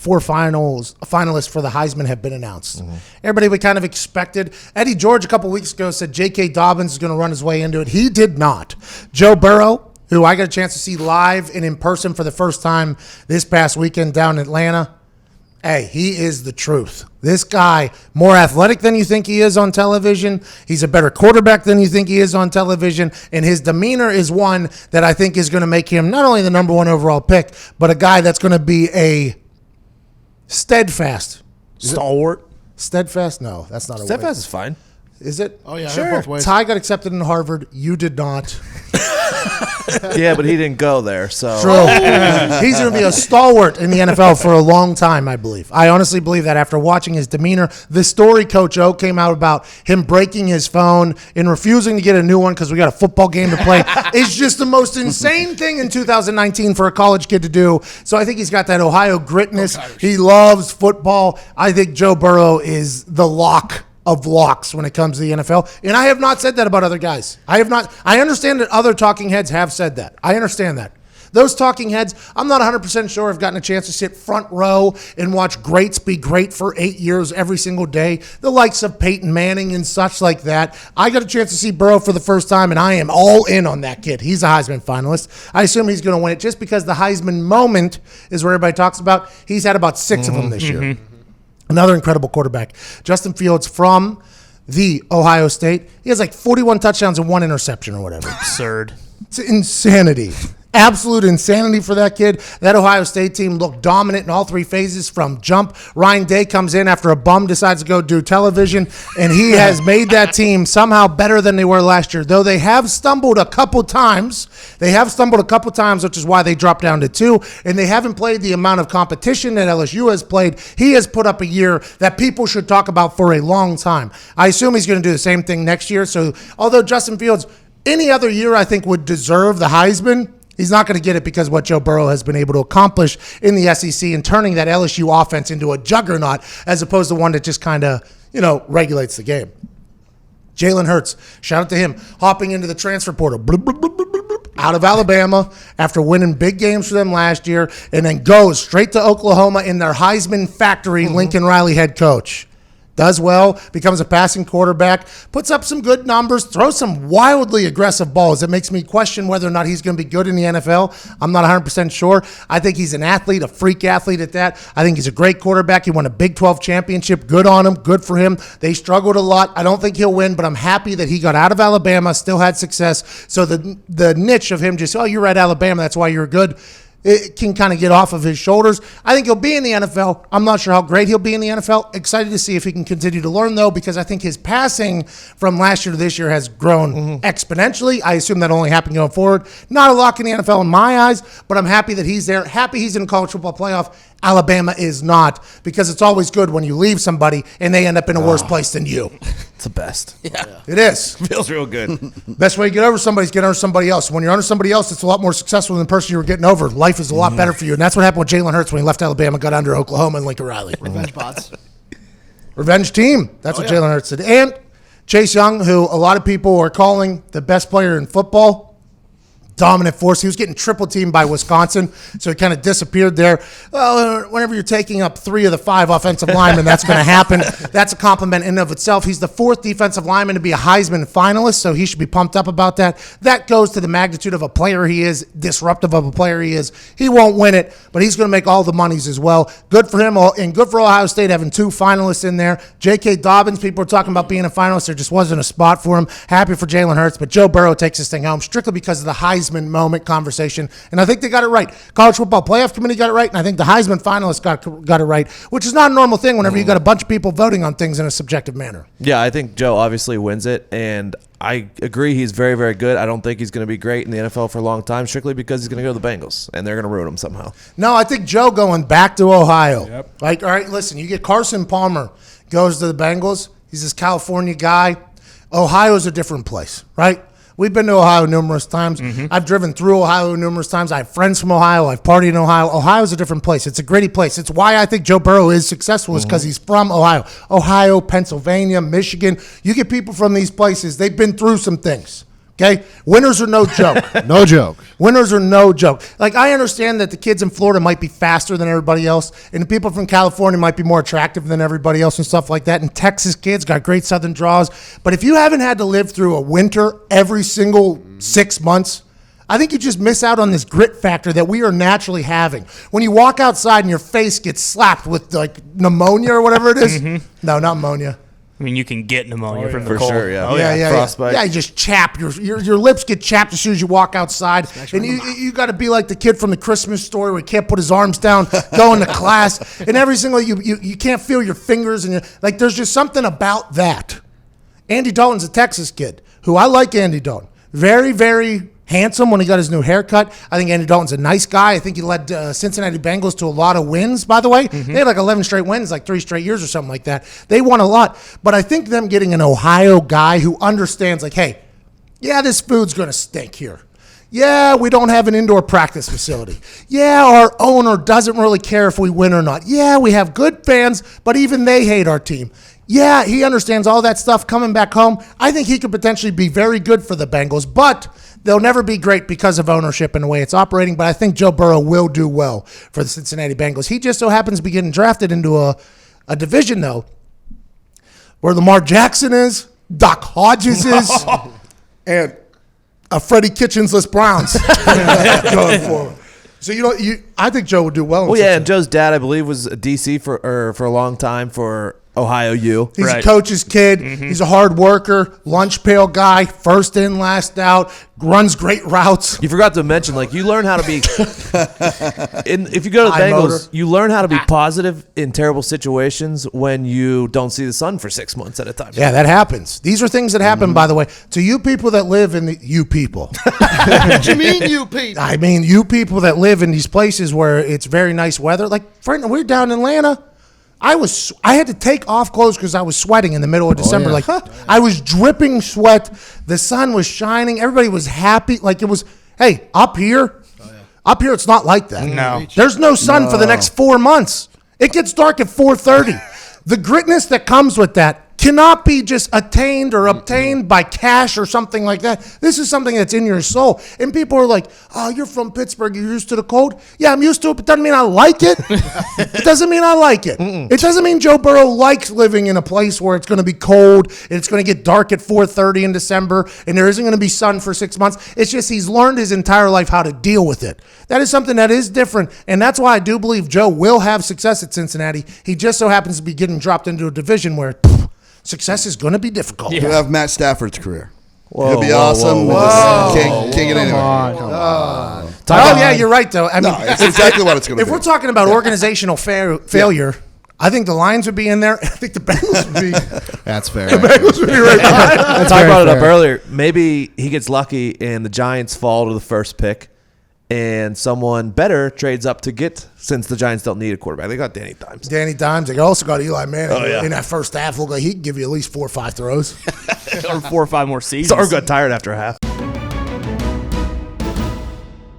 4 finalists for the Heisman have been announced. Everybody we kind of expected. Eddie George a couple weeks ago said J.K. Dobbins is going to run his way into it. He did not. Joe Burrow, who I got a chance to see live and in person for the first time this past weekend down in Atlanta. Hey, he is the truth. This guy, more athletic than you think he is on television. He's a better quarterback than you think he is on television. And his demeanor is one that I think is going to make him not only the number 1 overall pick, but a guy that's going to be a steadfast. Stalwart? Steadfast? No, that's not a word. Steadfast is fine. Is it? Oh, yeah. Sure. Both ways. Ty got accepted in Harvard. You did not. Yeah, but he didn't go there, so. True. He's going to be a stalwart in the NFL for a long time, I believe. I honestly believe that after watching his demeanor. The story Coach O came out about him breaking his phone and refusing to get a new one because we got a football game to play is just the most insane thing in 2019 for a college kid to do. So I think he's got that Ohio gritness. He loves football. I think Joe Burrow is the lock of locks when it comes to the NFL. And I have not said that about other guys. I have not. I understand that other talking heads have said that. I understand that. Those talking heads, I'm not 100% sure I've gotten a chance to sit front row and watch greats be great for 8 years every single day. The likes of Peyton Manning and such like that. I got a chance to see Burrow for the first time, and I am all in on that kid. He's a Heisman finalist. I assume he's going to win it just because the Heisman moment is where everybody talks about. He's had about 6 of them this year. Another incredible quarterback. Justin Fields from the Ohio State. He has like 41 touchdowns and 1 interception or whatever. Absurd. It's insanity. Absolute insanity for that kid. That Ohio State team looked dominant in all 3 phases from jump. Ryan Day comes in after a bum decides to go do television, and he has made that team somehow better than they were last year. Though they have stumbled a couple times. Which is why they dropped down to 2, and they haven't played the amount of competition that LSU has played. He has put up a year that people should talk about for a long time. I assume he's going to do the same thing next year. So although Justin Fields, any other year I think would deserve the Heisman, he's not going to get it because of what Joe Burrow has been able to accomplish in the SEC and turning that LSU offense into a juggernaut as opposed to one that just kind of, regulates the game. Jalen Hurts, shout out to him, hopping into the transfer portal, out of Alabama after winning big games for them last year, and then goes straight to Oklahoma in their Heisman factory, Lincoln Riley head coach. Does well, becomes a passing quarterback, puts up some good numbers, throws some wildly aggressive balls. It makes me question whether or not he's going to be good in the NFL. I'm not 100% sure. I think he's an athlete, a freak athlete at that. I think he's a great quarterback. He won a Big 12 championship. Good on him. Good for him. They struggled a lot. I don't think he'll win, but I'm happy that he got out of Alabama, still had success. So the niche of him just, you're at Alabama, that's why you're good, it can kind of get off of his shoulders. I think he'll be in the NFL. I'm not sure how great he'll be in the NFL. Excited to see if he can continue to learn, though, because I think his passing from last year to this year has grown exponentially. I assume that only happened going forward. Not a lock in the NFL in my eyes, but I'm happy that he's there. Happy he's in a college football playoff. Alabama is not, because it's always good when you leave somebody and they end up in a worse place than you. It's the best. Yeah. It is. Feels real good. Best way to get over somebody is get under somebody else. When you're under somebody else, it's a lot more successful than the person you were getting over. Life is a lot better for you. And that's what happened with Jalen Hurts when he left Alabama, got under Oklahoma and Lincoln Riley. Revenge bots. Revenge team. That's what Jalen Hurts did. And Chase Young, who a lot of people are calling the best player in football. Dominant force. He was getting triple teamed by Wisconsin, so he kind of disappeared there. Well, whenever you're taking up 3 of the 5 offensive linemen, that's going to happen. That's a compliment in and of itself. He's the 4th defensive lineman to be a Heisman finalist, so he should be pumped up about that. That goes to the magnitude of a player he is, disruptive of a player he is. He won't win it, but he's going to make all the monies as well. Good for him, and good for Ohio State having 2 finalists in there. J.K. Dobbins, people are talking about being a finalist. There just wasn't a spot for him. Happy for Jalen Hurts, but Joe Burrow takes this thing home strictly because of the Heisman moment conversation, and I think they got it right. College Football Playoff Committee got it right, and I think the Heisman finalists got it right, which is not a normal thing whenever you got a bunch of people voting on things in a subjective manner. Yeah, I think Joe obviously wins it, and I agree he's very, very good. I don't think he's going to be great in the NFL for a long time, strictly because he's going to go to the Bengals, and they're going to ruin him somehow. No, I think Joe going back to Ohio. Yep. Like, all right, listen, you get Carson Palmer, goes to the Bengals. He's this California guy. Ohio's a different place, right? We've been to Ohio numerous times. I've driven through Ohio numerous times. I have friends from Ohio. I've partied in Ohio. Ohio's a different place. It's a gritty place. It's why I think Joe Burrow is successful is because he's from Ohio. Ohio, Pennsylvania, Michigan. You get people from these places. They've been through some things. Okay? Winners are no joke. No joke. Winners are no joke. Like, I understand that the kids in Florida might be faster than everybody else, and the people from California might be more attractive than everybody else and stuff like that. And Texas kids got great southern draws. But if you haven't had to live through a winter every single 6 months, I think you just miss out on this grit factor that we are naturally having. When you walk outside and your face gets slapped with, like, pneumonia or whatever it is. No, not pneumonia. I mean, you can get pneumonia from the For cold. sure, yeah. Oh, Yeah, Frostbite. Yeah, you just chap. Your lips get chapped as soon as you walk outside. And you got to be like the kid from the Christmas Story where he can't put his arms down going to class. And every single, you can't feel your fingers. And like, there's just something about that. Andy Dalton's a Texas kid who I like Andy Dalton. Very, very handsome when he got his new haircut. I think Andy Dalton's a nice guy. I think he led Cincinnati Bengals to a lot of wins, by the way. They had like 11 straight wins, like 3 straight years or something like that. They won a lot. But I think them getting an Ohio guy who understands, like, hey, yeah, this food's going to stink here. Yeah, we don't have an indoor practice facility. Yeah, our owner doesn't really care if we win or not. Yeah, we have good fans, but even they hate our team. Yeah, he understands all that stuff coming back home. I think he could potentially be very good for the Bengals, but they'll never be great because of ownership and the way it's operating. But I think Joe Burrow will do well for the Cincinnati Bengals. He just so happens to be getting drafted into a division, though, where Lamar Jackson is, Doc Hodges is, and a Freddie Kitchensless Browns going forward. So I think Joe would do well. Well, yeah, and Joe's dad, I believe, was a DC for a long time for Ohio U. He's a coach's kid. He's a hard worker, lunch pail guy, first in, last out, runs great routes. You forgot to mention, like, you learn how to be if you go to the Bengals, you learn how to be positive in terrible situations when you don't see the sun for 6 months at a time. Yeah, that happens. These are things that happen, by the way, to you people that live in you people. What you mean, you people? I mean, you people that live in these places where it's very nice weather. Like, friend, we're down in Atlanta. I had to take off clothes because I was sweating in the middle of December. yeah. Like, I was dripping sweat. The sun was shining. Everybody was happy. Like, it was, hey, up here, it's not like that. No. There's no sun for the next 4 months. It gets dark at 4:30. The gritness that comes with that cannot be just attained or obtained by cash or something like that. This is something that's in your soul. And people are like, oh, you're from Pittsburgh. You're used to the cold. Yeah, I'm used to it, but doesn't mean I like it. It doesn't mean I like it. It doesn't mean Joe Burrow likes living in a place where it's going to be cold and it's going to get dark at 4:30 in December and there isn't going to be sun for 6 months. It's just he's learned his entire life how to deal with it. That is something that is different, and that's why I do believe Joe will have success at Cincinnati. He just so happens to be getting dropped into a division where success is going to be difficult. He'll have Matt Stafford's career. Whoa, He'll be whoa, awesome. whoa, Just can't get anywhere. Come on. Oh, yeah, you're right, though. I mean, It's exactly what it's going to if be. we're talking about organizational failure, I think the Lions would be in there. I think the Bengals would be. That's fair. Bengals would be right behind. That's I very brought it up fair. earlier. Maybe he gets lucky and the Giants fall to the first pick and someone better trades up to get, since the Giants don't need a quarterback. They got Danny Dimes. Danny Dimes. They also got Eli Manning. Oh, yeah. In that first half, look like he can give you at least 4 or 5 throws. Or 4 or 5 more seasons. Or got tired after a half.